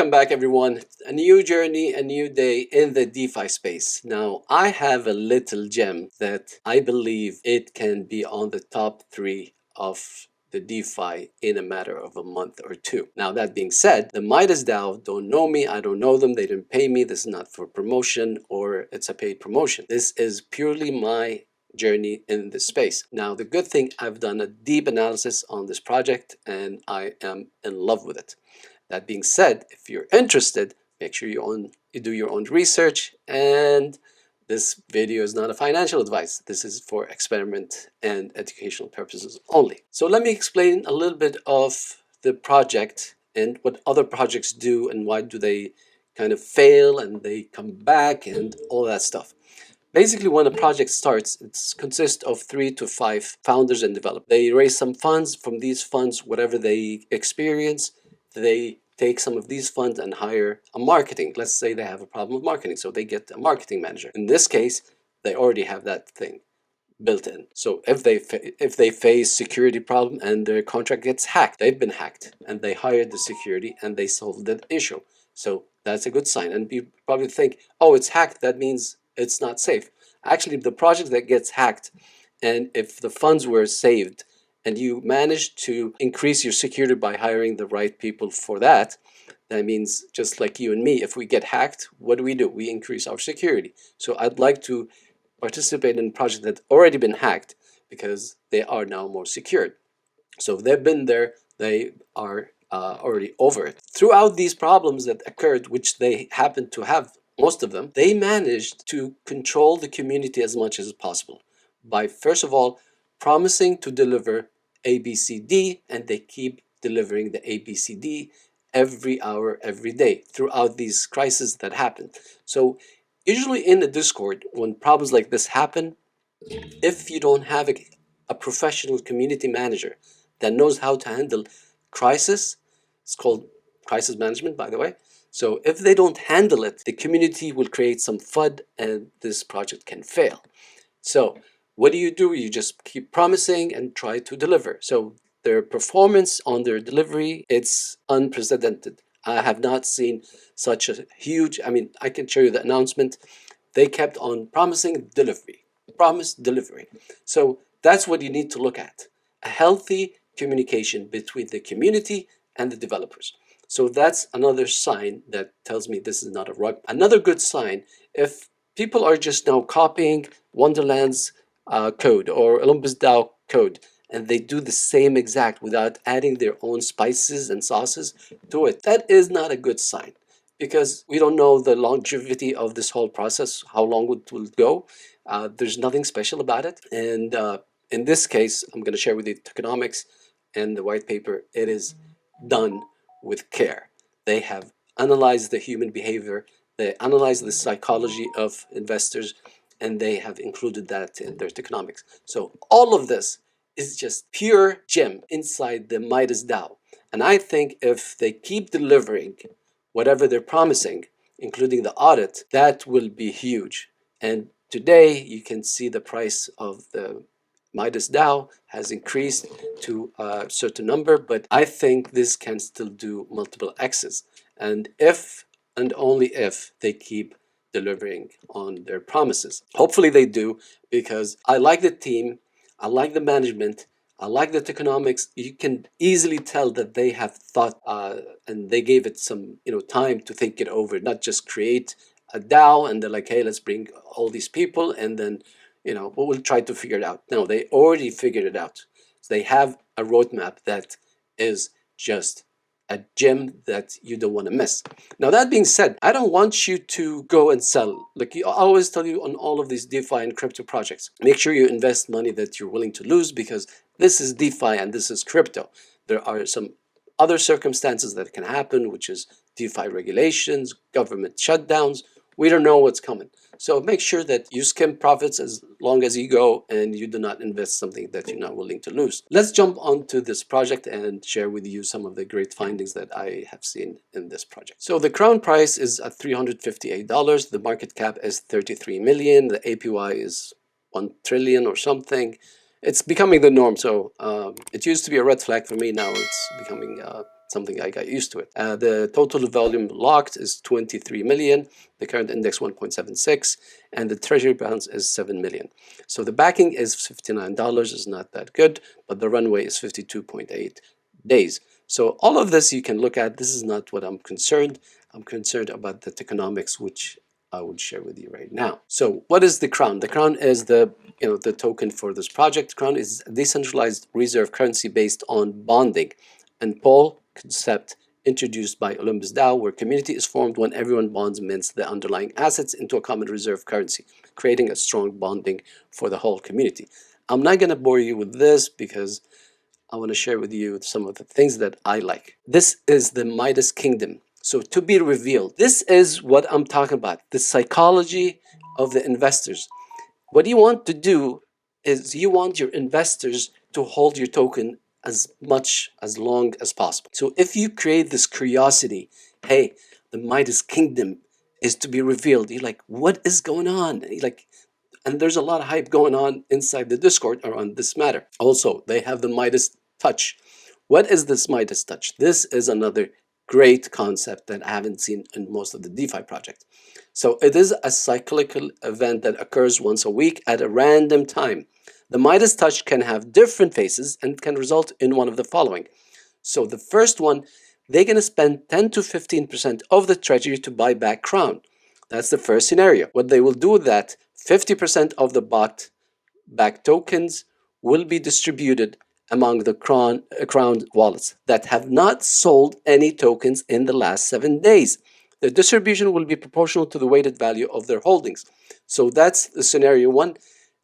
Welcome back, everyone. A new journey, a new day in the DeFi space. Now, I have a little gem that I believe it can be on the top 3 of the DeFi in a matter of a month or two. Now, that being said, the Midas Dao don't know me. I don't know them. They didn't pay me. This is not for promotion or it's a paid promotion. This is purely my journey in this space. Now, the good thing, I've done a deep analysis on this project and I am in love with it. That being said, if you're interested, make sure you do your own research, and this video is not a financial advice. This is for experiment and educational purposes only. So let me explain a little bit of the project and what other projects do and why do they kind of fail and they come back and all that stuff. Basically, when a project starts, it consists of 3 to 5 founders and developers. They raise some funds. From these funds, whatever they experience, they take some of these funds and hire a marketing. Let's say they have a problem with marketing, so they get a marketing manager. In this case, they already have that thing built in. So if they face security problem and their contract gets hacked, they've been hacked, and they hired the security and they solved that issue. So that's a good sign. And you probably think, oh, it's hacked, that means it's not safe. Actually, the project that gets hacked, and if the funds were saved and you manage to increase your security by hiring the right people for that, that means just like you and me, if we get hacked, what do? We increase our security. So I'd like to participate in a project that's already been hacked because they are now more secured. So if they've been there, they are already over it. Throughout these problems that occurred, which they happen to have, most of them, they managed to control the community as much as possible by, first of all, promising to deliver ABCD, and they keep delivering the ABCD every hour, every day throughout these crises that happen. So usually in the Discord, when problems like this happen, if you don't have a professional community manager that knows how to handle crisis, it's called crisis management, by the way. So if they don't handle it, the community will create some FUD and this project can fail. So what do? You just keep promising and try to deliver. So their performance on their delivery, it's unprecedented. I have not seen such a huge, I can show you the announcement. They kept on promising delivery, promise delivery. So that's what you need to look at. A healthy communication between the community and the developers. So that's another sign that tells me this is not a rug. Another good sign, if people are just now copying Wonderland's code or Olympus DAO code, and they do the same exact without adding their own spices and sauces to it, that is not a good sign, because we don't know the longevity of this whole process, how long it will go. There's nothing special about it. And in this case, I'm going to share with you tokenomics and the white paper. It is done with care. They have analyzed the human behavior, they analyzed the psychology of investors, and they have included that in their tokenomics. So all of this is just pure gem inside the Midas Dao. And I think if they keep delivering whatever they're promising, including the audit, that will be huge. And today you can see the price of the Midas Dao has increased to a certain number, but I think this can still do multiple X's. And if and only if they keep delivering on their promises. Hopefully they do, because I like the team, I like the management, I like the tokenomics. You can easily tell that they have thought and they gave it some time to think it over, not just create a DAO and they're like, hey, let's bring all these people and then we'll try to figure it out. No, they already figured it out. So they have a roadmap that is just a gem that you don't want to miss. Now, that being said, I don't want you to go and sell. Like I always tell you on all of these DeFi and crypto projects, make sure you invest money that you're willing to lose, because this is DeFi and this is crypto. There are some other circumstances that can happen, which is DeFi regulations, government shutdowns. We don't know what's coming. So make sure that you skim profits as long as you go and you do not invest something that you're not willing to lose. Let's jump onto this project and share with you some of the great findings that I have seen in this project. So the crown price is at $358. The market cap is 33 million. The APY is 1 trillion or something. It's becoming the norm. So it used to be a red flag for me. Now it's becoming something I got used to it. The total volume locked is 23 million, the current index 1.76, and the Treasury balance is 7 million. So the backing is $59, is not that good, but the runway is 52.8 days. So all of this you can look at. This is not what I'm concerned. I'm concerned about the tokenomics, which I would share with you right now. So what is the Crown? The Crown is the token for this project. Crown is a decentralized reserve currency based on bonding and pool concept introduced by Olympus DAO, where community is formed when everyone bonds mints the underlying assets into a common reserve currency, creating a strong bonding for the whole community. I'm not going to bore you with this because I want to share with you some of the things that I like. This is the Midas Kingdom. So to be revealed, this is what I'm talking about, the psychology of the investors. What you want to do is you want your investors to hold your token as long as possible. So if you create this curiosity, hey, the Midas Kingdom is to be revealed, you're like, what is going on? You're like, and there's a lot of hype going on inside the Discord around this matter. Also, they have the Midas Touch. What is this Midas Touch? This is another great concept that I haven't seen in most of the DeFi projects. So it is a cyclical event that occurs once a week at a random time. The Midas Touch can have different phases and can result in one of the following. So the first one, they're going to spend 10 to 15% of the treasury to buy back Crown. That's the first scenario. What they will do with that, 50% of the bought back tokens will be distributed among the Crown wallets that have not sold any tokens in the last 7 days. The distribution will be proportional to the weighted value of their holdings. So that's the scenario one,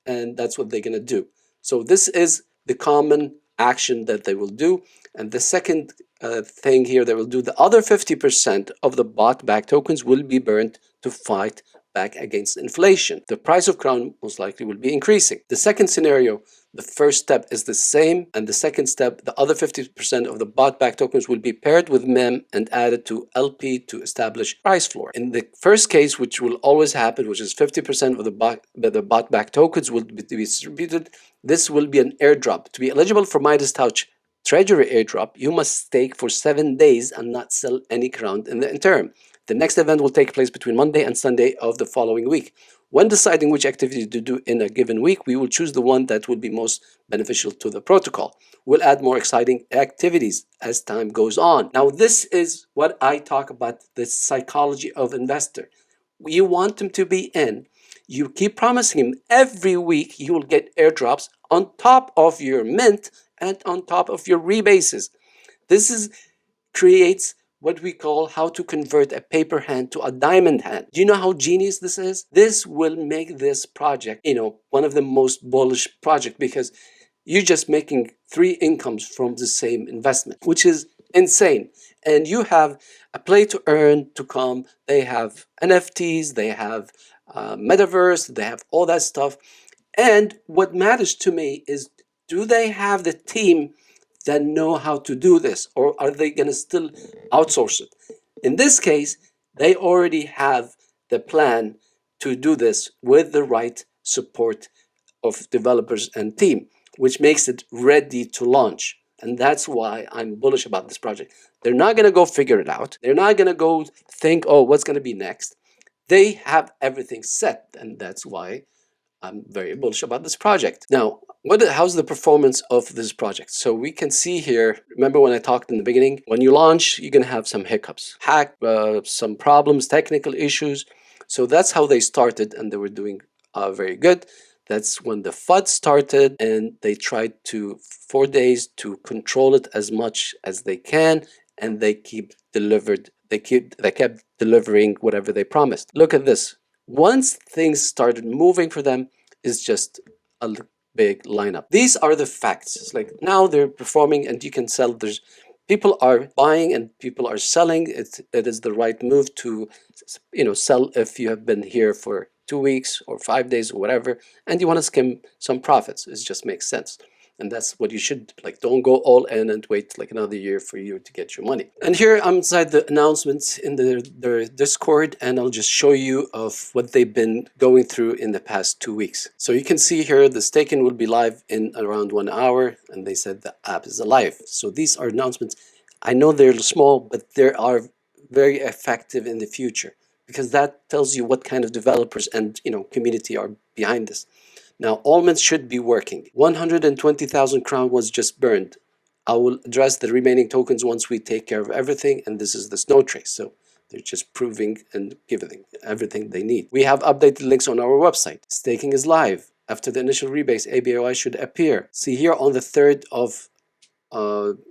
and that's what they're going to do. So this is the common action that they will do. And the second thing here, they will do, the other 50% of the bought back tokens will be burned to fight back against inflation. The price of Crown most likely will be increasing. The second scenario, the first step is the same, and the second step, the other 50% of the bought back tokens will be paired with MEM and added to LP to establish price floor. In the first case, which will always happen, which is 50% of the bought back tokens will be distributed, this will be an airdrop. To be eligible for Midas Touch Treasury airdrop, you must stake for 7 days and not sell any Crown in the interim. The next event will take place between Monday and Sunday of the following week. When deciding which activity to do in a given week, we will choose the one that will be most beneficial to the protocol. We'll add more exciting activities as time goes on. Now, this is what I talk about, the psychology of investor. You want them to be in. You keep promising him every week you will get airdrops on top of your mint and on top of your rebases. This creates what we call how to convert a paper hand to a diamond hand. Do you know how genius this is? This will make this project, one of the most bullish projects, because you're just making 3 incomes from the same investment, which is insane. And you have a play to earn to come. They have NFTs, they have Metaverse, they have all that stuff. And what matters to me is, do they have the team that know how to do this, or are they going to still outsource it? In this case, they already have the plan to do this with the right support of developers and team, which makes it ready to launch. And that's why I'm bullish about this project. They're not going to go figure it out. They're not going to go think, oh, what's going to be next? They have everything set, and that's why I'm very bullish about this project. Now, how's the performance of this project? So we can see here, remember when I talked in the beginning, when you launch, you're going to have some hiccups, some problems, technical issues. So that's how they started, and they were doing very good. That's when the FUD started, and they tried 4 days to control it as much as they can, and they kept delivering whatever they promised. Look at this. Once things started moving for them, is just a big lineup. These are the facts. It's like now they're performing, and you can sell. There's people are buying and people are selling. It is the right move to, sell if you have been here for 2 weeks or 5 days or whatever, and you want to skim some profits. It just makes sense. And that's what you should, don't go all in and wait another year for you to get your money. And here I'm inside the announcements in their Discord, and I'll just show you of what they've been going through in the past 2 weeks. So you can see here, the staking will be live in around 1 hour, and they said the app is alive. So these are announcements. I know they're small, but they are very effective in the future, because that tells you what kind of developers and community are behind this. Now, almonds should be working. 120,000 crown was just burned. I will address the remaining tokens once we take care of everything, and this is the snow trace. So they're just proving and giving everything they need. We have updated links on our website. Staking is live. After the initial rebase, ABOI should appear. See here on the 3rd of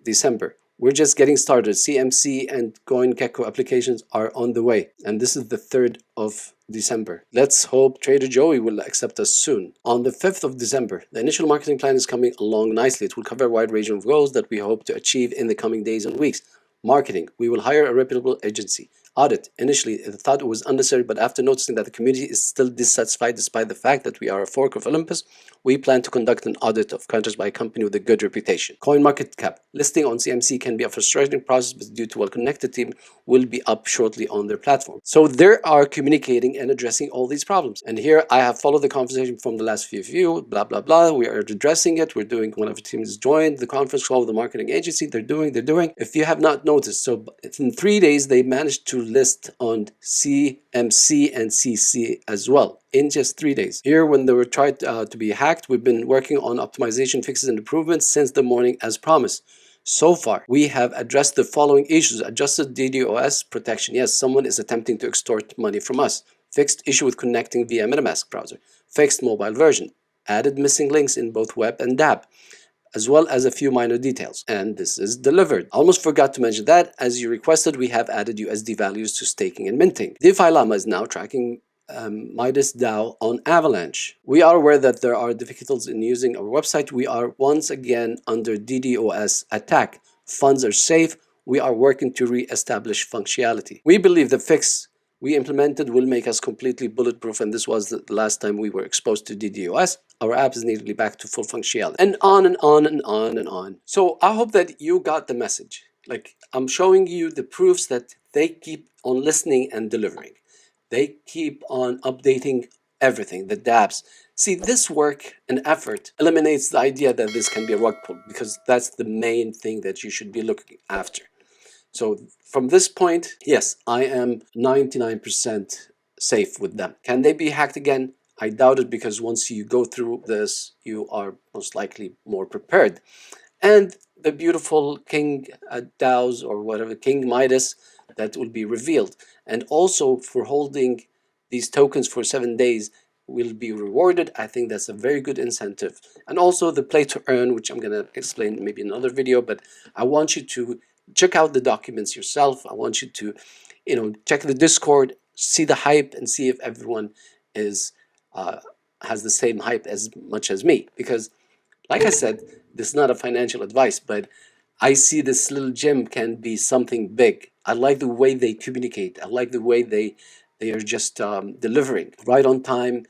December. We're just getting started. CMC and CoinGecko applications are on the way, and this is the 3rd of December. Let's hope Trader Joey will accept us soon. On the 5th of December, the initial marketing plan is coming along nicely. It will cover a wide range of goals that we hope to achieve in the coming days and weeks. Marketing, we will hire a reputable agency. Audit, initially I thought it was unnecessary, but after noticing that the community is still dissatisfied despite the fact that we are a fork of Olympus, we plan to conduct an audit of counters by a company with a good reputation. Coin market cap, listing on CMC can be a frustrating process, but due to a well-connected team, will be up shortly on their platform. So they are communicating and addressing all these problems. And here I have followed the conversation from the last few of you, blah, blah, blah. We are addressing it. We're doing, one of the teams joined the conference call with the marketing agency. They're doing. If you have not noticed, so in 3 days, they managed to list on CMC and CC as well in just 3 days. Here, when they were tried to be hacked, we've been working on optimization fixes and improvements since the morning as promised. So far, we have addressed the following issues. Adjusted DDoS protection. Yes, someone is attempting to extort money from us. Fixed issue with connecting via MetaMask browser. Fixed mobile version. Added missing links in both web and DApp, as well as a few minor details. And this is delivered. Almost forgot to mention that, as you requested, we have added USD values to staking and minting. DeFi Llama is now tracking Midas Dao on Avalanche. We are aware that there are difficulties in using our website. We are once again under DDoS attack. Funds are safe. We are working to re-establish functionality. We believe the fix we implemented will make us completely bulletproof, and this was the last time we were exposed to DDoS. Our app is nearly back to full functionality, and on and on and on and on. So I hope that you got the message. Like, I'm showing you the proofs that they keep on listening and delivering. They keep on updating everything, the dApps. See, this work and effort eliminates the idea that this can be a rug pull, because that's the main thing that you should be looking after. So from this point, yes, I am 99% safe with them. Can they be hacked again? I doubt it, because once you go through this, you are most likely more prepared. And the beautiful King DAOs, or whatever, King Midas, that will be revealed. And also for holding these tokens for 7 days will be rewarded. I think that's a very good incentive. And also the play to earn, which I'm going to explain maybe in another video, but I want you to check out the documents yourself. I want you to, check the Discord, see the hype, and see if everyone is has the same hype as much as me. Because, like I said, this is not a financial advice, but I see this little gem can be something big. I like the way they communicate. I like the way they are just delivering right on time.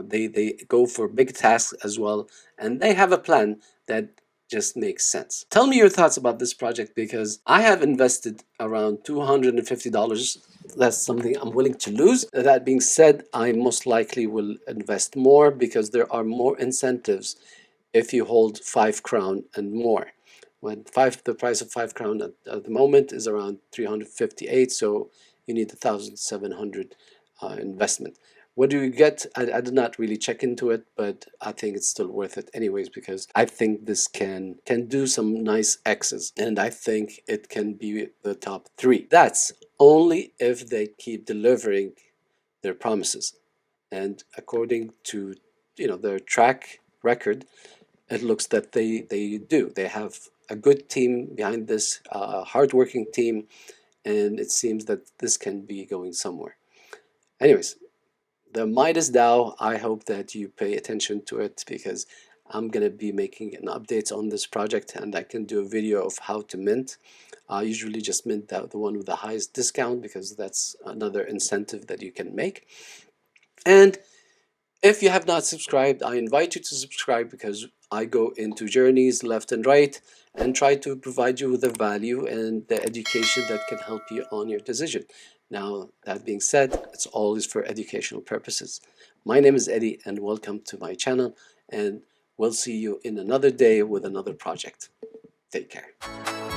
They go for big tasks as well, and they have a plan that just makes sense. Tell me your thoughts about this project, because I have invested around $250. That's something I'm willing to lose. That being said, I most likely will invest more, because there are more incentives if you hold 5 crown and more. When the price of 5 crown at the moment is around 358, so you need 1,700 investment. What do you get? I did not really check into it, but I think it's still worth it anyways, because I think this can do some nice X's, and I think it can be the top 3. That's only if they keep delivering their promises. And according to their track record, it looks that they do. They have a good team behind this, hardworking team, and it seems that this can be going somewhere. Anyways, the Midas DAO, I hope that you pay attention to it, because I'm going to be making an updates on this project, and I can do a video of how to mint. I usually just mint the one with the highest discount, because that's another incentive that you can make. And if you have not subscribed, I invite you to subscribe, because I go into journeys left and right and try to provide you with the value and the education that can help you on your decision. Now, that being said, it's always for educational purposes. My name is Eddie, and welcome to my channel, and we'll see you in another day with another project. Take care.